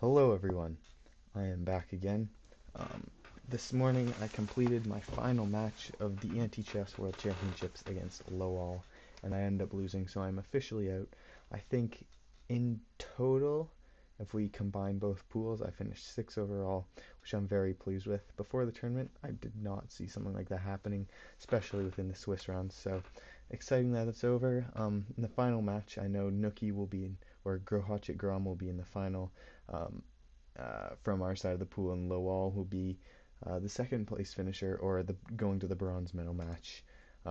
Hello everyone, I am back again. Um, this morning I completed my final match of the Anti-Chess World Championships against LeoL, and I ended up losing, so I'm officially out. I think in total, if we combine both pools, I finished 6th overall, which I'm very pleased with. Before the tournament, I did not see something like that happening, especially within the Swiss rounds, so exciting that it's over. In the final match, I know Nookie will be in, or Grohotchit Grom will be in the final. Um, from our side of the pool, and Lowall will be the second place finisher, or the going to the bronze medal match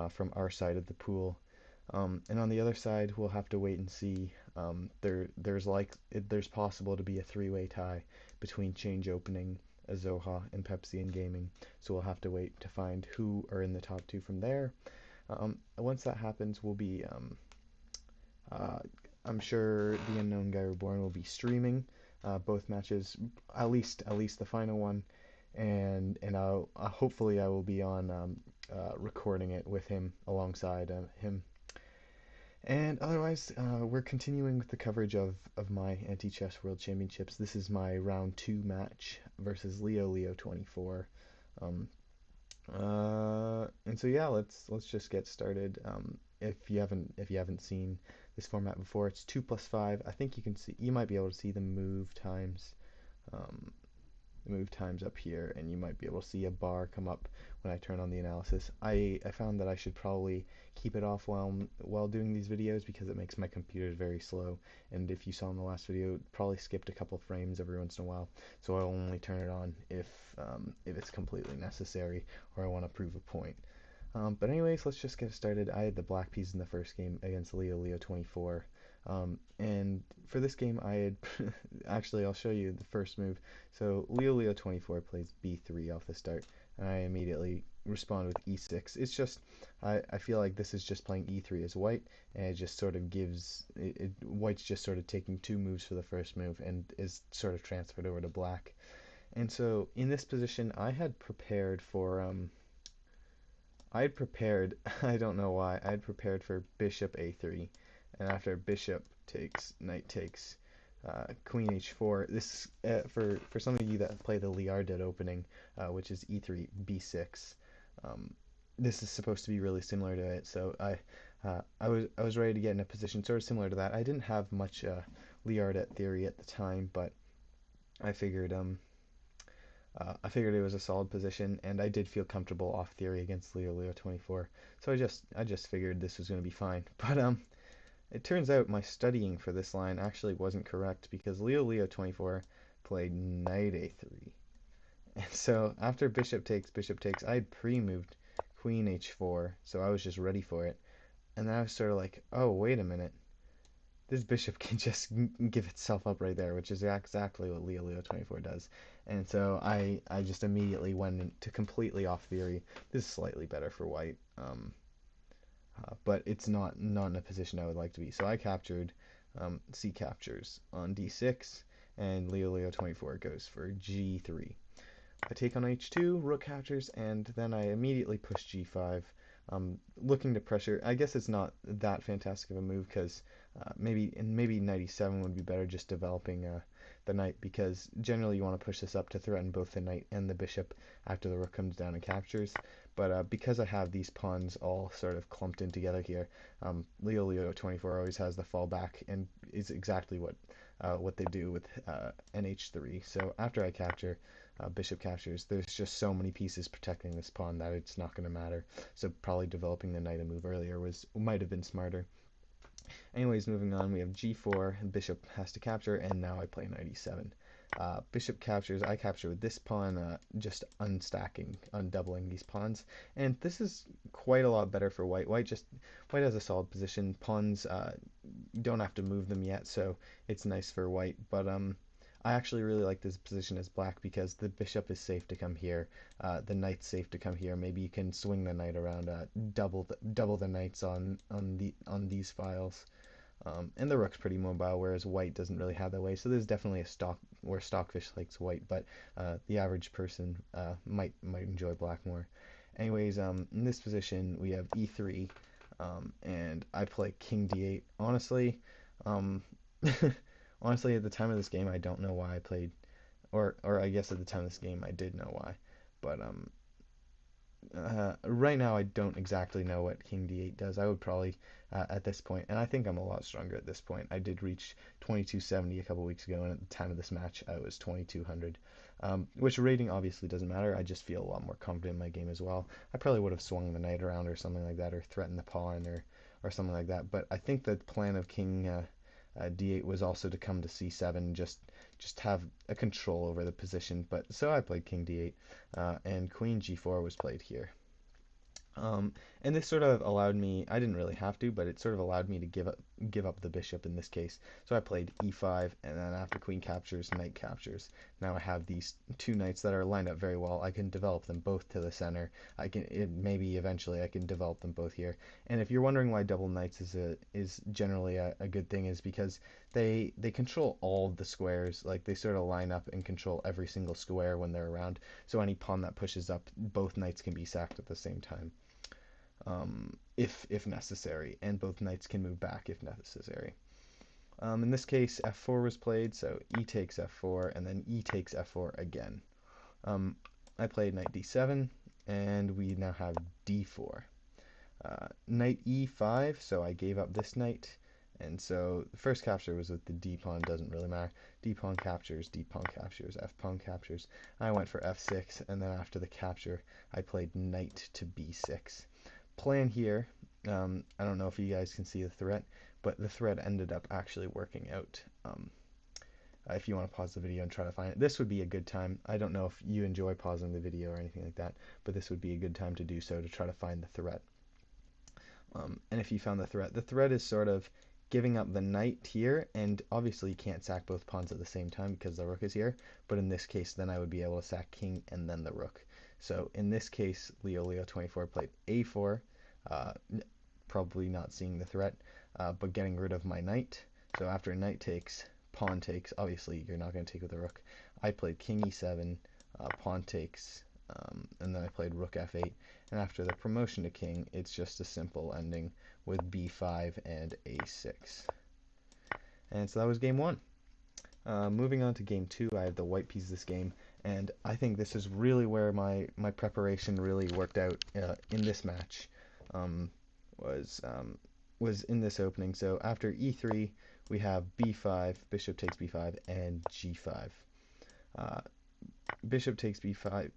from our side of the pool. And on the other side, we'll have to wait and see. There's possible to be a three-way tie between Change Opening, Azoha, and Pepsi and Gaming. So we'll have to wait to find who are in the top two from there. Once that happens, uh, I'm sure the Unknown Guy Reborn will be streaming both matches, at least the final one, and hopefully I will be on recording it with him alongside him. And otherwise, we're continuing with the coverage of my Anti-Chess World Championships. This is my round two match versus LeoLeo24. Um, and so yeah, let's just get started. If you haven't seen this format before, it's 2+5. I think you might be able to see um, the move times up here, and you might be able to see a bar come up when I turn on the analysis. I found that I should probably keep it off while doing these videos because it makes my computer very slow. And if you saw in the last video, it probably skipped a couple frames every once in a while. So I'll only turn it on if it's completely necessary or I want to prove a point. But anyways, let's just get started. I had the black piece in the first game against LeoLeo24. And for this game, I had actually, I'll show you the first move. So LeoLeo24 plays b3 off the start, and I immediately respond with e6. It's just, I feel like this is just playing e3 as white, and it just sort of white's just sort of taking two moves for the first move and is sort of transferred over to black. And so in this position, I had prepared, I don't know why, I had prepared for bishop a3, and after bishop takes, knight takes, queen h4. This for some of you that play the Liarded opening, which is e3 b6. Um, this is supposed to be really similar to it, so I was ready to get in a position sort of similar to that. I didn't have much Liardet theory at the time, but I figured I figured it was a solid position, and I did feel comfortable off theory against LeoLeo24. So I just figured this was going to be fine. But it turns out my studying for this line actually wasn't correct because LeoLeo24 played knight a3. And so after bishop takes, I had pre-moved queen h4, so I was just ready for it. And then I was sort of like, oh, wait a minute, this bishop can just give itself up right there, which is exactly what LeoLeo24 does. And so I just immediately went into completely off theory. This is slightly better for white, but it's not in a position I would like to be. So I captured, C captures on d6, and LeoLeo24 goes for g3. I take on h2, rook captures, and then I immediately push g5, looking to pressure. I guess it's not that fantastic of a move because maybe knight e7 would be better, just developing the knight, because generally you want to push this up to threaten both the knight and the bishop after the rook comes down and captures. But because I have these pawns all sort of clumped in together here, LeoLeo24 always has the fallback and is exactly what they do with nh3. So after I capture, bishop captures, there's just so many pieces protecting this pawn that it's not going to matter. So probably developing the knight a move earlier might have been smarter. Anyways, moving on, we have g4, bishop has to capture, and now I play knight e7. Bishop captures, I capture with this pawn, just unstacking, undoubling these pawns, and this is quite a lot better for white. White has a solid position. Pawns don't have to move them yet, so it's nice for white. But I actually really like this position as black because the bishop is safe to come here, the knight's safe to come here. Maybe you can swing the knight around, double the knights on these files. And the rook's pretty mobile, whereas white doesn't really have that way. So there's definitely a stock where Stockfish likes white, but the average person might enjoy black more. Anyways, in this position we have e3, and I play king d8. Honestly, um, Honestly, at the time of this game, I don't know why I played, or I guess at the time of this game, I did know why. But right now, I don't exactly know what King D8 does. I would probably, at this point, and I think I'm a lot stronger at this point. I did reach 2270 a couple weeks ago, and at the time of this match, I was 2200. Which rating obviously doesn't matter. I just feel a lot more confident in my game as well. I probably would have swung the knight around or something like that, or threatened the pawn, or something like that. But I think the plan of King D8 was also to come to C7, just have a control over the position. But so I played King D8, and Queen G4 was played here. Um, and this sort of allowed me, I didn't really have to, but it sort of allowed me to give up the bishop in this case. So I played e5, and then after queen captures, knight captures. Now I have these two knights that are lined up very well. I can develop them both to the center. Maybe eventually I can develop them both here. And if you're wondering why double knights is generally a good thing, is because they control all of the squares. Like, they sort of line up and control every single square when they're around. So any pawn that pushes up, both knights can be sacked at the same time, if necessary, and both knights can move back if necessary. In this case, f4 was played, so e takes f4, and then e takes f4 again. I played knight d7, and we now have d4. Knight e5, so I gave up this knight, and so the first capture was with the d pawn, doesn't really matter. D pawn captures, f pawn captures. I went for f6, and then after the capture, I played knight to b6. Plan here, I don't know if you guys can see the threat, but the threat ended up actually working out. If you want to pause the video and try to find it, this would be a good time. I don't know if you enjoy pausing the video or anything like that, but this would be a good time to do so, to try to find the threat. And if you found the threat is sort of giving up the knight here, and obviously you can't sack both pawns at the same time because the rook is here, but in this case then I would be able to sack king and then the rook. So in this case, LeoLeo24 played a4, probably not seeing the threat, but getting rid of my knight. So after knight takes, pawn takes, obviously you're not going to take with the rook. I played king e7, pawn takes, and then I played rook f8, and after the promotion to king, it's just a simple ending with b5 and a6. And so that was game one. Moving on to game two, I have the white piece of this game, and I think this is really where my preparation really worked out in this match. Was in this opening. So after e3, we have b5, bishop takes b5, and g5. Bishop takes b5,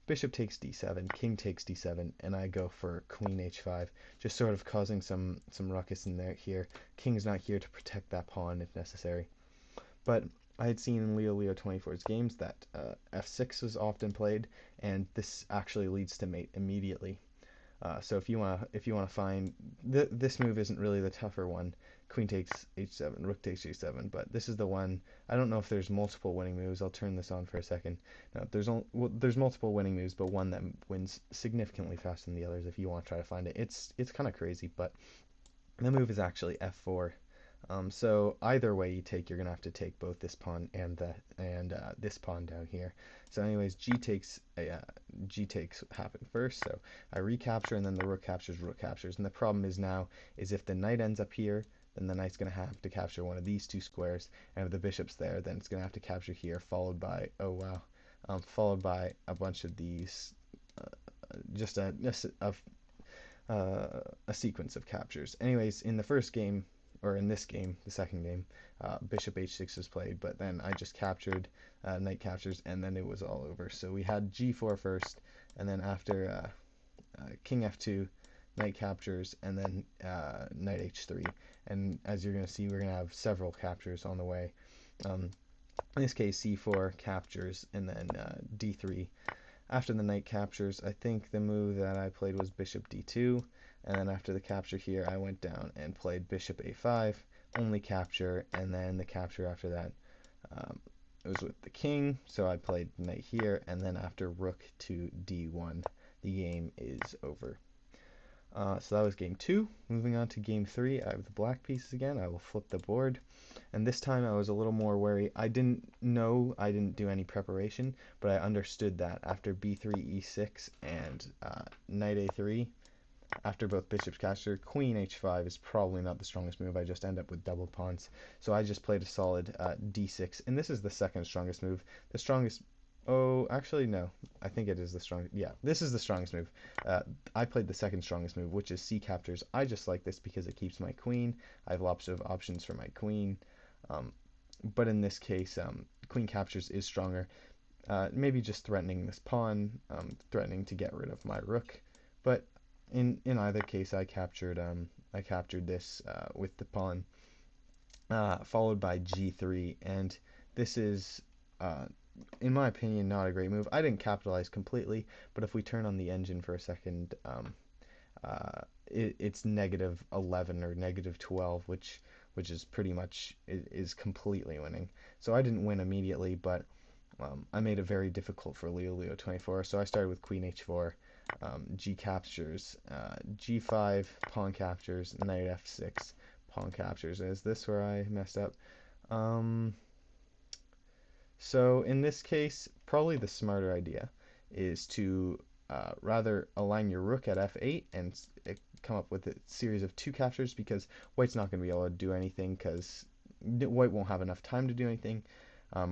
bishop takes d7, king takes d7, and I go for queen h5, just sort of causing some ruckus in there here. King's not here to protect that pawn if necessary. But I had seen in LeoLeo24's games that f6 was often played, and this actually leads to mate immediately. So if you wanna find this move isn't really the tougher one. Queen takes h7, rook takes g7, but this is the one. I don't know if there's multiple winning moves. I'll turn this on for a second. No, there's multiple winning moves, but one that wins significantly faster than the others. If you want to try to find it, it's kind of crazy, but the move is actually f4. So either way you take, you're gonna have to take both this pawn and this pawn down here. So anyways, g takes happen first. So I recapture, and then the rook captures, and the problem is now is if the knight ends up here, then the knight's gonna have to capture one of these two squares, and if the bishop's there, then it's gonna have to capture here, followed by followed by a bunch of these, just a sequence of captures. Anyways, in the first game, or in this game, the second game, bishop h6 was played, but then I just captured, knight captures, and then it was all over. So we had g4 first, and then after king f2, knight captures, and then knight h3. And as you're going to see, we're going to have several captures on the way. In this case, c4 captures, and then d3. After the knight captures, I think the move that I played was bishop d2, and then after the capture here, I went down and played bishop a5, only capture, and then the capture after that was with the king, so I played knight here, and then after rook to d1, the game is over. So that was game two. Moving on to game three, I have the black pieces again. I will flip the board, and this time I was a little more wary. I didn't do any preparation, but I understood that after b3 e6 and knight a3, After both bishops capture, queen h5 is probably not the strongest move. I just end up with double pawns. So I just played a solid d6, and this is the second strongest move. The strongest... Oh, actually, no. I think it is the strongest. Yeah, this is the strongest move. I played the second strongest move, which is c captures. I just like this because it keeps my queen. I have lots of options for my queen. But in this case, queen captures is stronger. Maybe just threatening this pawn, threatening to get rid of my rook. But in either case, I captured this with the pawn, followed by g3, and this is, in my opinion, not a great move. I didn't capitalize completely, but if we turn on the engine for a second, it's -11 or -12, which is pretty much is completely winning. So I didn't win immediately, but I made it very difficult for LeoLeo24. So I started with queen h4, g captures, g5, pawn captures, knight f6, pawn captures. Is this where I messed up? So in this case, probably the smarter idea is to rather align your rook at f8 and come up with a series of two captures, because white's not going to be able to do anything because white won't have enough time to do anything.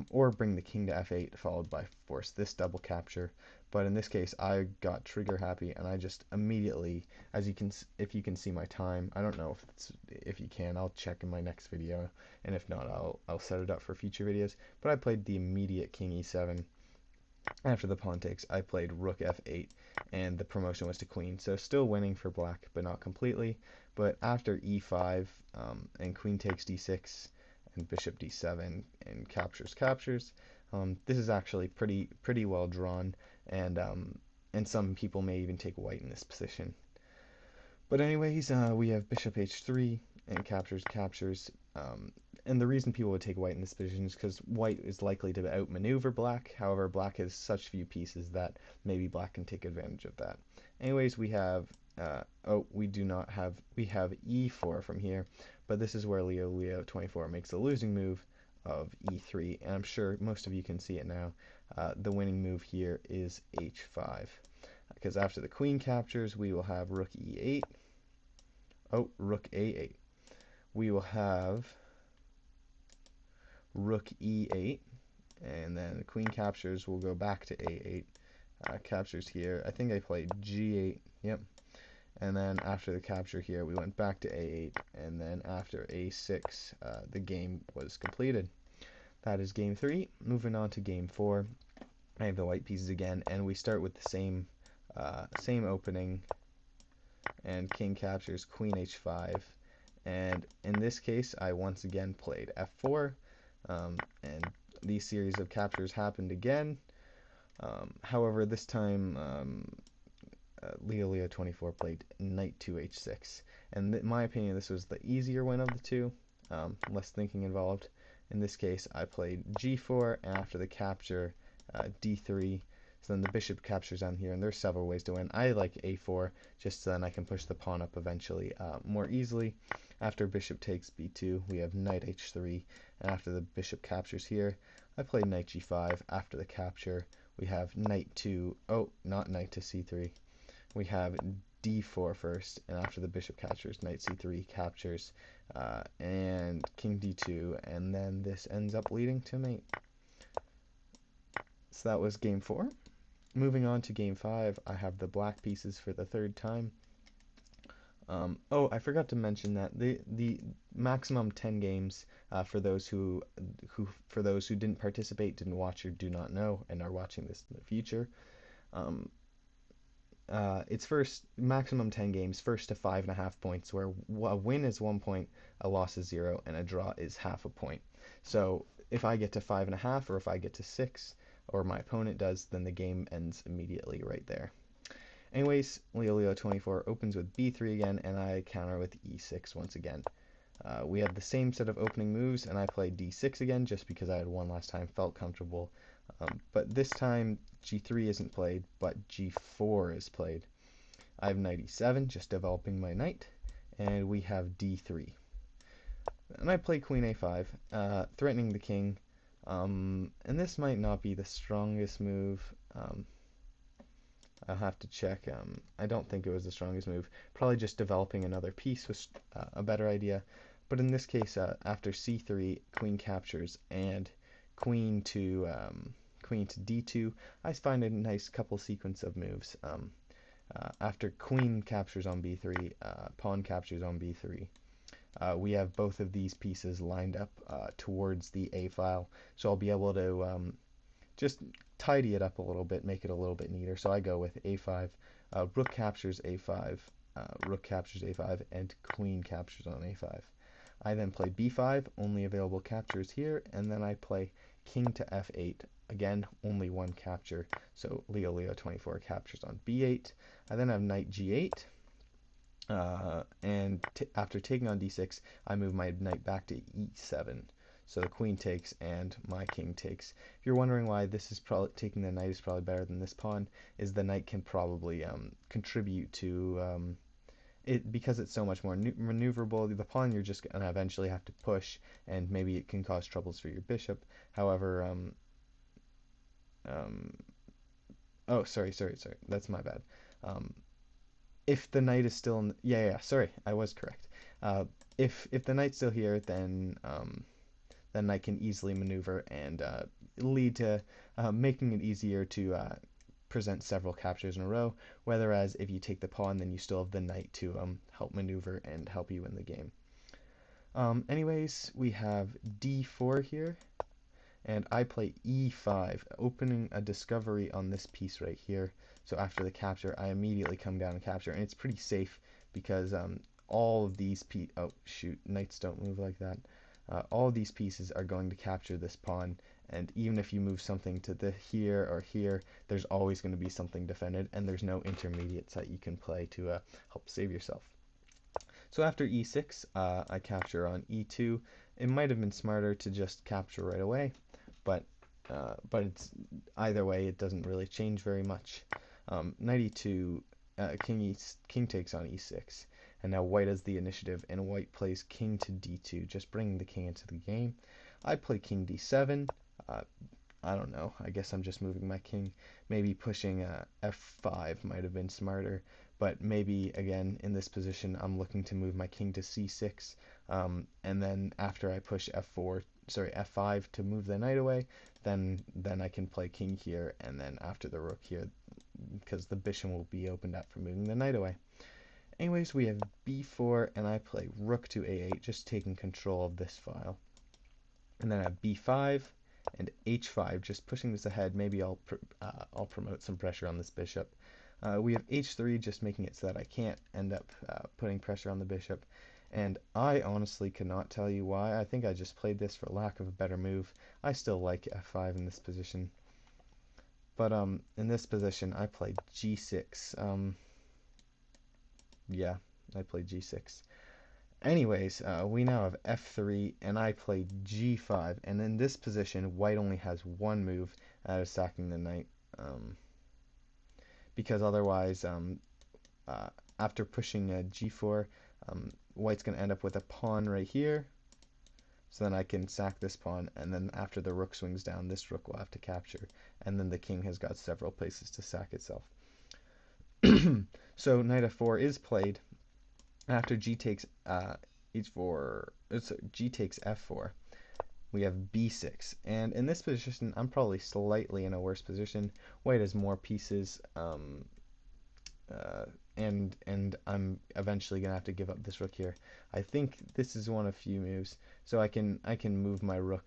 Or bring the king to f8 followed by force this double capture. But in this case, I got trigger happy and I just immediately, if you can see my time, I don't know if you can, I'll check in my next video, and if not, I'll set it up for future videos. But I played the immediate king e7. After the pawn takes, I played rook f8, and the promotion was to queen. So still winning for black, but not completely. But after e5 and queen takes d6 and bishop d7 and captures, this is actually pretty well drawn, and some people may even take white in this position. But anyways, we have bishop h3 and captures. And the reason people would take white in this position is because white is likely to outmaneuver black. However, black has such few pieces that maybe black can take advantage of that. Anyways, we have, we have e4 from here, but this is where LeoLeo24 makes the losing move of e3, and I'm sure most of you can see it now. The winning move here is h5, because after the queen captures, we will have rook e8. Oh, rook a8. We will have rook e8, and then the queen captures, will go back to a8. Captures here. I think I played g8. Yep. And then after the capture here, we went back to a8, and then after a6, the game was completed. That is game 3. Moving on to game 4. I have the white pieces again, and we start with the same opening, and king captures, queen h5, and in this case I once again played f4, and these series of captures happened again. However, this time LeoLeo24 played knight to h6, and in my opinion this was the easier win of the two, less thinking involved. In this case I played g4, and after the capture, d3. So then the bishop captures down here, and there's several ways to win. I like a4, just so then I can push the pawn up eventually more easily. After bishop takes b2, we have knight h3, and after the bishop captures here, I play knight g5. After the capture, we have knight to, not knight to c3. We have d4 first, and after the bishop captures, knight c3 captures, and king d2, and then this ends up leading to mate. So that was game 4. Moving on to game 5, I have the black pieces for the third time. I forgot to mention that the maximum 10 games for those who didn't participate, didn't watch, or do not know, and are watching this in the future. It's first maximum 10 games, first to 5.5 points, where a win is 1 point, a loss is 0, and a draw is half a point. So if I get to 5.5, or if I get to 6, or my opponent does, then the game ends immediately right there. Anyways, LeoLeo24 opens with b3 again, and I counter with e6 once again. We have the same set of opening moves, and I played d6 again just because I had won last time, felt comfortable. But this time g3 isn't played, but g4 is played. I have knight e7, just developing my knight, and we have d3. And I play queen a5, threatening the king. And this might not be the strongest move. I'll have to check. I don't think it was the strongest move. Probably just developing another piece was a better idea. But in this case, after c3, queen captures, and queen to queen to d2, I find a nice couple sequence of moves. After queen captures on b3, pawn captures on b3. We have both of these pieces lined up towards the a file, so I'll be able to just tidy it up a little bit, make it a little bit neater. So I go with a5, rook captures a5, rook captures a5, and queen captures on a5. I then play b5, only available captures here, and then I play king to f8. Again, only one capture, so LeoLeo24 captures on b8. I then have knight g8, and after taking on d6, I move my knight back to e7. So the queen takes and my king takes. If you're wondering why this is probably taking the knight is probably better than this pawn, is the knight can probably contribute to it because it's so much more maneuverable. The pawn you're just gonna eventually have to push, and maybe it can cause troubles for your bishop. However, um, oh, sorry, that's my bad. Um, if the knight is still in, sorry, I was correct. If the knight's still here, then knight can easily maneuver and lead to making it easier to present several captures in a row. Whereas if you take the pawn, then you still have the knight to help maneuver and help you win the game. Anyways, we have d4 here, and I play e5, opening a discovery on this piece right here. So after the capture, I immediately come down and capture, and it's pretty safe because all of these oh shoot, knights don't move like that. All of these pieces are going to capture this pawn, and even if you move something to the here or here, there's always going to be something defended, and there's no intermediates that you can play to help save yourself. So after e6, I capture on e2. It might have been smarter to just capture right away, but it's either way, it doesn't really change very much. Knight e2, king takes on e6, and now white has the initiative, and white plays king to d2, just bringing the king into the game. I play king d7. I don't know. I guess I'm just moving my king. Maybe pushing f5 might have been smarter, but maybe again in this position I'm looking to move my king to c6, and then after I push f5 to move the knight away, then I can play king here, and then after the rook here, because the bishop will be opened up for moving the knight away. Anyways, we have b4, and I play rook to a8, just taking control of this file. And then I have b5 and h5, just pushing this ahead. Maybe I'll promote some pressure on this bishop. We have h3, just making it so that I can't end up putting pressure on the bishop. And I honestly cannot tell you why. I think I just played this for lack of a better move. I still like f5 in this position. But in this position, I played g6. Yeah, I played g6. Anyways, we now have f3, and I played g5. And in this position, white only has one move, that is sacking the knight. Because otherwise, after pushing g4, white's going to end up with a pawn right here. So then I can sack this pawn, and then after the rook swings down, this rook will have to capture. And then the king has got several places to sack itself. So knight f4 is played. After g takes g takes f4, we have b6. And in this position, I'm probably slightly in a worse position. White has more pieces, and I'm eventually gonna have to give up this rook here. I think this is one of few moves, so I can move my rook.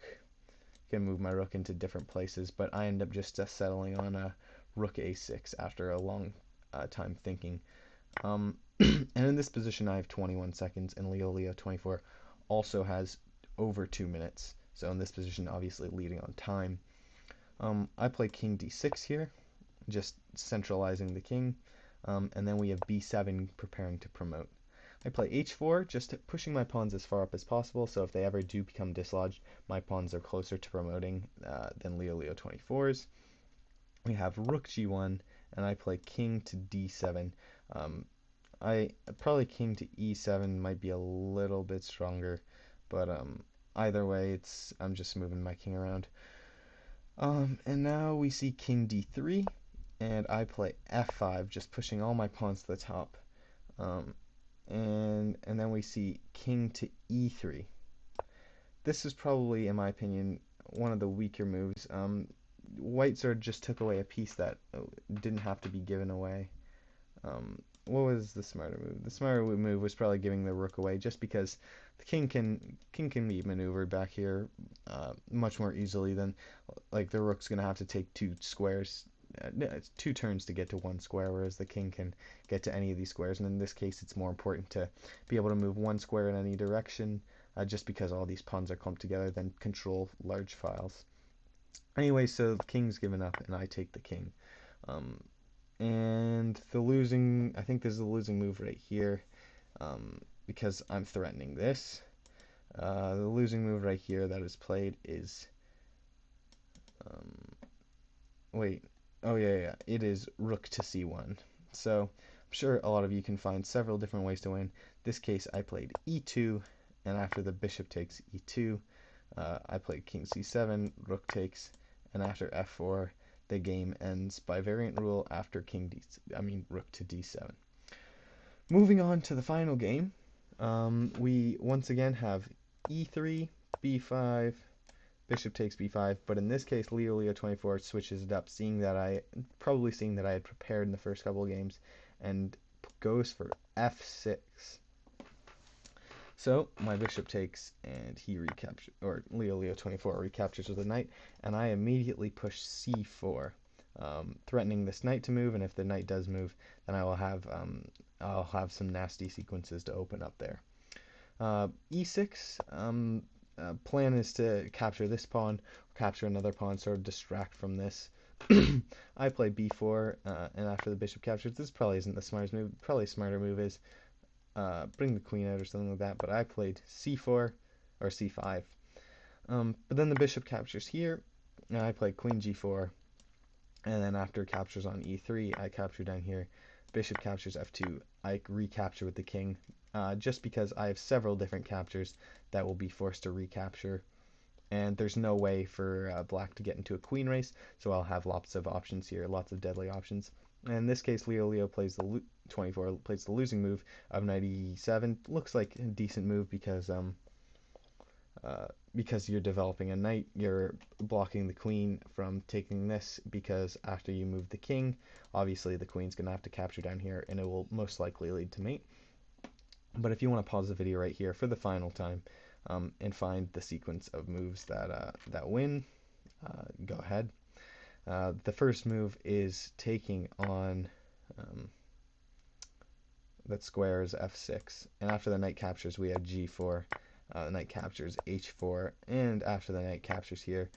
Into different places, but I end up just settling on a rook a6 after a long time thinking. And in this position, I have 21 seconds, and LeoLeo24 also has over 2 minutes. So in this position, obviously leading on time. I play king d6 here, just centralizing the king. And then we have b7 preparing to promote. I play h4, just pushing my pawns as far up as possible, so if they ever do become dislodged, my pawns are closer to promoting than LeoLeo24's. We have rook g1, and I play king to d7. I probably king to e7 might be a little bit stronger, but either way, I'm just moving my king around. And now we see king d3, and I play f5, just pushing all my pawns to the top. Um, and then we see king to e3. This is probably, in my opinion, one of the weaker moves. White sort of just took away a piece that didn't have to be given away. What was the smarter move? The smarter move was probably giving the rook away, just because the king can be maneuvered back here much more easily than, like, the rook's gonna have to take two squares. It's 2 turns to get to 1 square, whereas the king can get to any of these squares. And in this case, it's more important to be able to move 1 square in any direction, just because all these pawns are clumped together, than control large files. Anyway, so the king's given up, and I take the king. Um, and I think this is the losing move right here, because I'm threatening this. The losing move right here that is played is, um, wait, oh yeah, it is rook to c1. So I'm sure a lot of you can find several different ways to win. This case, I played e2, and after the bishop takes e2, I played king c7, rook takes, and after f4, the game ends by variant rule after rook to d7. Moving on to the final game, we once again have e3, b5, bishop takes b5, but in this case, LeoLeo24 switches it up, seeing that I had prepared in the first couple of games, and goes for f6. So my bishop takes, and he recaptures, or LeoLeo24 recaptures with a knight, and I immediately push c4, threatening this knight to move. And if the knight does move, then I'll have some nasty sequences to open up there. e6. Plan is to capture this pawn, or capture another pawn, sort of distract from this. I play b4, and after the bishop captures, this probably isn't the smartest move. Probably a smarter move is bring the queen out or something like that, but I played c4 or c5. But then the bishop captures here, and I played queen g4, and then after captures on e3, I capture down here. Bishop captures f2, I recapture with the king, just because I have several different captures that will be forced to recapture, and there's no way for black to get into a queen race, so I'll have lots of options here, lots of deadly options. And in this case, LeoLeo plays the 24 plays the losing move of knight e7. Looks like a decent move because you're developing a knight, you're blocking the queen from taking this, because after you move the king, obviously the queen's going to have to capture down here, and it will most likely lead to mate. But if you want to pause the video right here for the final time, and find the sequence of moves that win, go ahead. The first move is taking on that square is f6, and after the knight captures, we have g4. The knight captures h4, and after the knight captures here,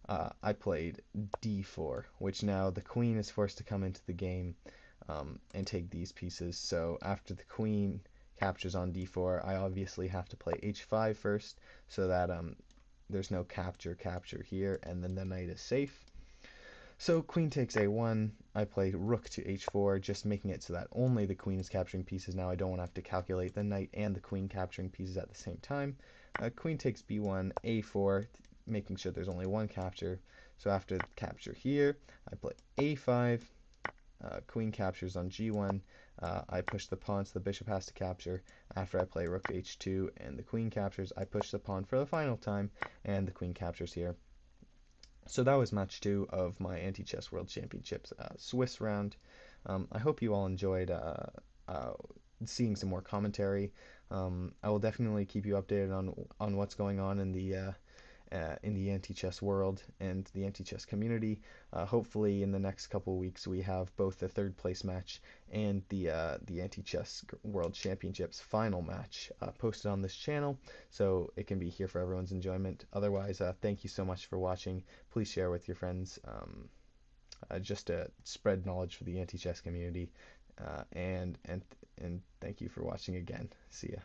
I played d4, which now the queen is forced to come into the game and take these pieces. So after the queen captures on d4, I obviously have to play h5 first, so that there's no capture here, and then the knight is safe. So queen takes a1, I play rook to h4, just making it so that only the queen is capturing pieces. Now I don't want to have to calculate the knight and the queen capturing pieces at the same time. Queen takes b1, a4, making sure there's only one capture. So after the capture here, I play a5, queen captures on g1, I push the pawn so the bishop has to capture. After I play rook to h2 and the queen captures, I push the pawn for the final time, and the queen captures here. So that was match 2 of my Anti-Chess World Championships Swiss round. I hope you all enjoyed seeing some more commentary. I will definitely keep you updated on what's going on in the anti-chess world and the anti-chess community. Hopefully in the next couple of weeks we have both the third place match and the Anti-Chess World Championships final match posted on this channel, so it can be here for everyone's enjoyment. Otherwise, thank you so much for watching. Please share with your friends, just to spread knowledge for the anti-chess community, and thank you for watching again. See ya.